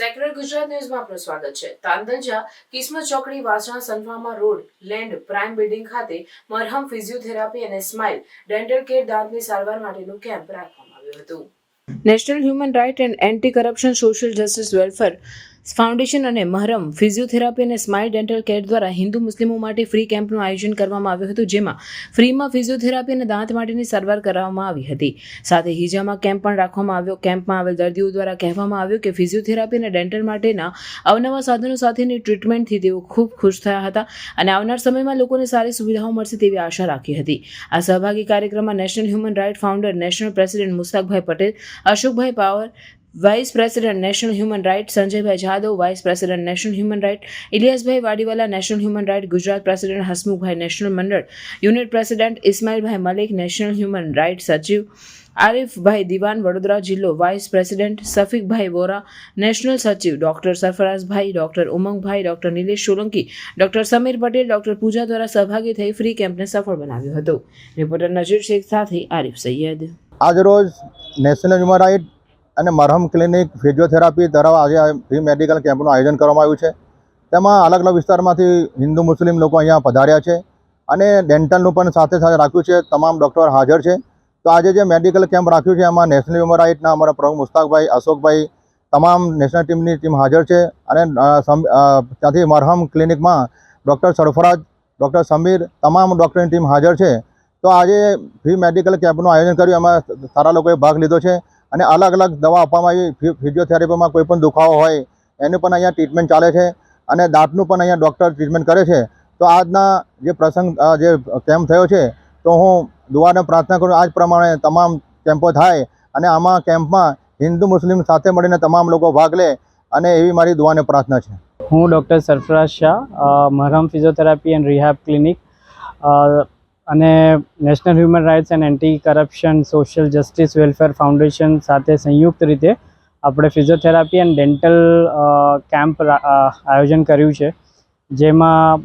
Sacred Gujarat ન્યૂઝમાં આપનું સ્વાગત છે। તાંદલજા કિસ્મત ચોકડી Vasna Sun Pharma road land prime building ખાતે મરહમ ફિઝિયોથેરાપી અને સ્માઇલ ડેન્ટલ કેર દાંતની સારવાર માટેનું કેમ્પ રાખવામાં આવ્યું હતું। National human right and anti corruption social justice welfare foundation અને મરહમ ફિઝિયોથેરાપી અને સ્માઇલ ડેન્ટલ કેર દ્વારા હિન્દુ મુસ્લિમો માટે ફ્રી કેમ્પનું આયોજન કરવામાં આવ્યું હતું, જેમાં ફ્રીમાં ફિઝિયોથેરાપી અને દાંત માટેની સારવાર કરવામાં આવી હતી। સાથે હિજામા કેમ્પ પણ રાખવામાં આવ્યો। કેમ્પમાં આવેલ દર્દીઓ દ્વારા કહેવામાં આવ્યું કે ફિઝિયોથેરાપી અને ડેન્ટલ માટેના અવનવા સાધનો સાથેની ટ્રીટમેન્ટથી તેઓ ખૂબ ખુશ થયા હતા અને આવનાર સમયમાં લોકોને સારી સુવિધાઓ મળશે તેવી આશા રાખી હતી। આ સહભાગી કાર્યક્રમમાં national human right founder national president Mustakbhai Patel, Ashokbhai Pawar, vice president national human right Sanjaybhai Jadav, vice president national human right Iliyasbhai Vadiwala, national human right Gujarat president Hasmukhbhai, national મંડળ unit president Ismailbhai Malik, national human right સચિવ આરિફભાઈ દિવાન વડોદરા જિલ્લો, vice president Safikbhai Vora, national સચિવ doctor Sarfarazbhai, doctor Umangbhai, doctor Nilesh Solanki, doctor Sameer Patel, doctor Pooja દ્વારા સહભાગી થઈ free કેમ્પને સફળ બનાવ્યો હતો। રિપોર્ટર નજીર શેખ સાથે આરિફ સૈયદ। આજરોજ નેશનલ હ્યુમન રાઇટ અને મરહમ ક્લિનિક ફિઝિયોથેરાપી દ્વારા આજે ફ્રી મેડિકલ કેમ્પનું આયોજન કરવામાં આવ્યું છે। તેમાં અલગ અલગ વિસ્તારમાંથી હિન્દુ મુસ્લિમ લોકો અહીંયા પધાર્યા છે અને ડેન્ટલનું પણ સાથે સાથે રાખ્યું છે। તમામ ડૉક્ટર હાજર છે। તો આજે જે મેડિકલ કેમ્પ રાખ્યું છે એમાં નેશનલ હ્યુમન રાઇટના અમારા પ્રમુખ મુસ્તાકભાઈ, અશોકભાઈ, તમામ નેશનલ ટીમની ટીમ હાજર છે અને ત્યાંથી મરહમ ક્લિનિકમાં ડૉક્ટર સરફરાજ, ડૉક્ટર સમીર, તમામ ડૉક્ટરની ટીમ હાજર છે। તો આજે ફ્રી મેડિકલ કેમ્પનું આયોજન કર્યું, એમાં સારા લોકોએ ભાગ લીધો છે અને અલગ અલગ દવા આપવામાં આવી। ફિઝિયોથેરાપીમાં કોઈ પણ દુખાવો હોય એનું પણ અહીંયા ટ્રીટમેન્ટ ચાલે છે અને દાંતનું પણ અહીંયા ડૉક્ટર ટ્રીટમેન્ટ કરે છે। તો આજના જે પ્રસંગ જે કેમ્પ થયો છે, તો હું દુઆને પ્રાર્થના કરું આ જ પ્રમાણે તમામ કેમ્પો થાય અને આમાં કેમ્પમાં હિન્દુ મુસ્લિમ સાથે મળીને તમામ લોકો ભાગ લે અને એવી મારી દુઆને પ્રાર્થના છે। હું doctor Sarfaraz Shah, Marham physiotherapy and rehab clinic અને national human rights and anti corruption social justice welfare foundation સાથે સંયુક્ત રીતે આપણે ફિઝિયોથેરાપી એન્ડ ડેન્ટલ કેમ્પ આયોજન કર્યું છે, જેમાં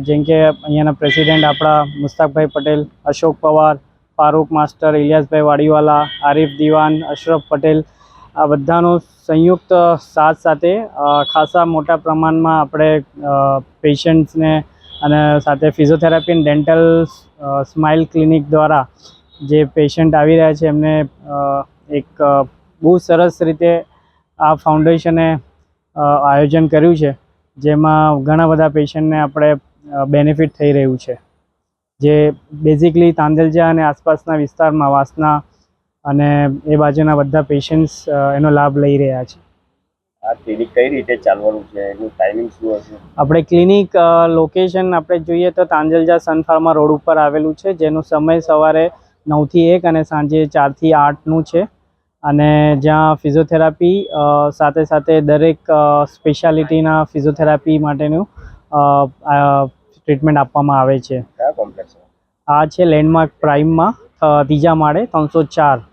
જેમ કે અહીંયાના પ્રેસિડેન્ટ આપણા મુસ્તાકભાઈ પટેલ, અશોક પવાર, ફારૂક માસ્ટર, ઇલિયાસભાઈ વાડીવાલા, આરિફ દિવાન, અશરફ પટેલ, આ બધાનો સંયુક્ત સાથ સાથે ખાસા મોટા પ્રમાણમાં આપણે પેશન્ટ્સને અને સાથે physiotherapy and dental smile clinic દ્વારા જે પેશન્ટ આવી રહ્યા છે એમને એક બહુ સરસ રીતે આ ફાઉન્ડેશને આયોજન કર્યું છે, જેમાં ઘણા બધા પેશન્ટને આપણે બેનિફિટ થઈ રહ્યું છે, જે બેઝિકલી તાંદલજા અને આસપાસના વિસ્તારમાં વાસના અને એ બાજુના બધા પેશન્ટ્સ એનો લાભ લઈ રહ્યા છે। આ ક્લિનિક કઈ રીતે ચાલવાનું છે, એનું ટાઈમિંગ શું હશે? આપણે ક્લિનિક લોકેશન આપણે જોઈએ તો તાંદલજા સનફાર્મા રોડ ઉપર આવેલું છે, જેનો સમય સવારે 9 થી 1 અને સાંજે 4 થી 8નું છે અને જ્યાં ફિઝિયોથેરાપી સાથે સાથે દરેક સ્પેશિયાલિટીના ફિઝિયોથેરાપી માટેનું ટ્રીટમેન્ટ આપવામાં આવે છે। કયા કોમ્પ્લેક્સ? આ છે લેન્ડમાર્ક પ્રાઇમમાં, ત્રીજા માળે 304।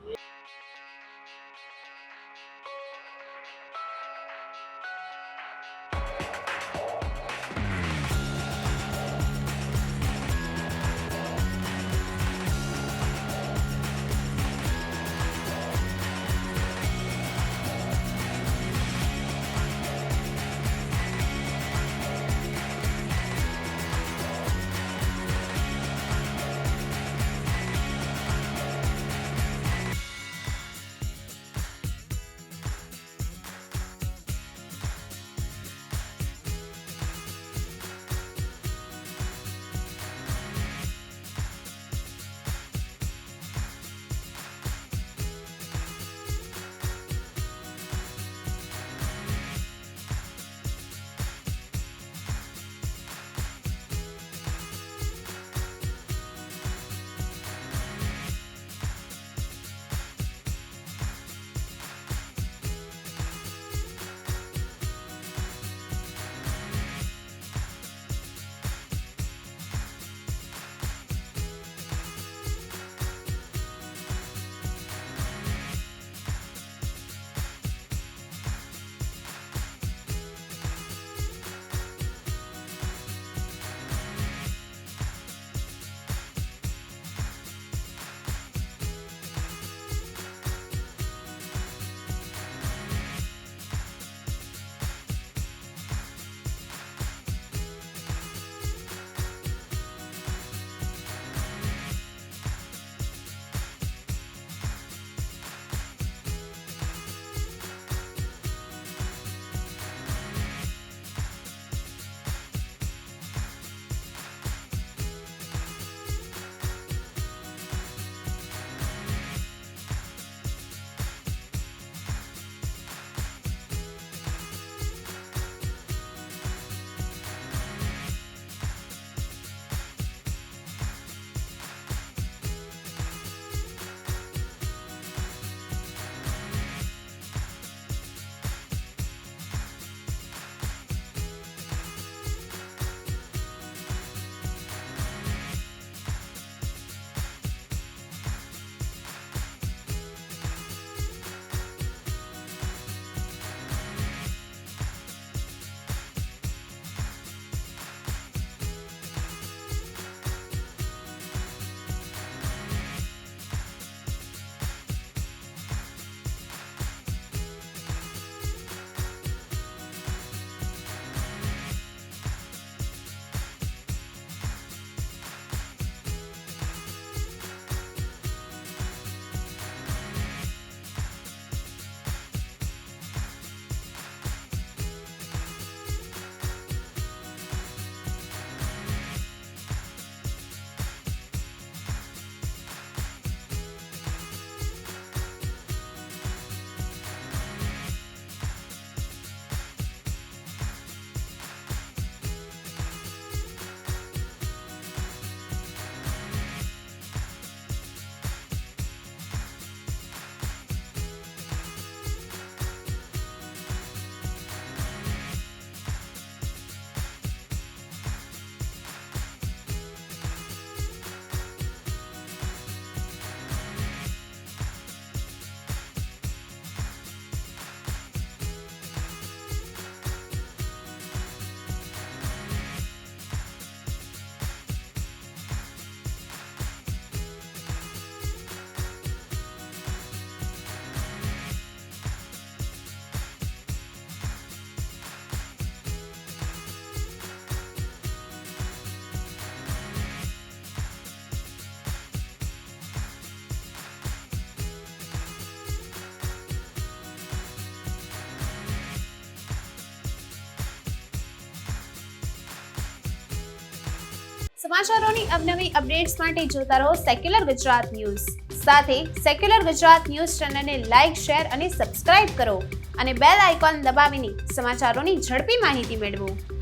સમાચારોની અવનવી અપડેટ્સ માટે જોતા રહો સેક્યુલર ગુજરાત ન્યૂઝ. સાથે સેક્યુલર ગુજરાત ન્યૂઝ ચેનલને લાઇક, શેર અને સબસ્ક્રાઇબ કરો અને બેલ આઇકોન દબાવીને સમાચારોની ઝડપી માહિતી મેળવો.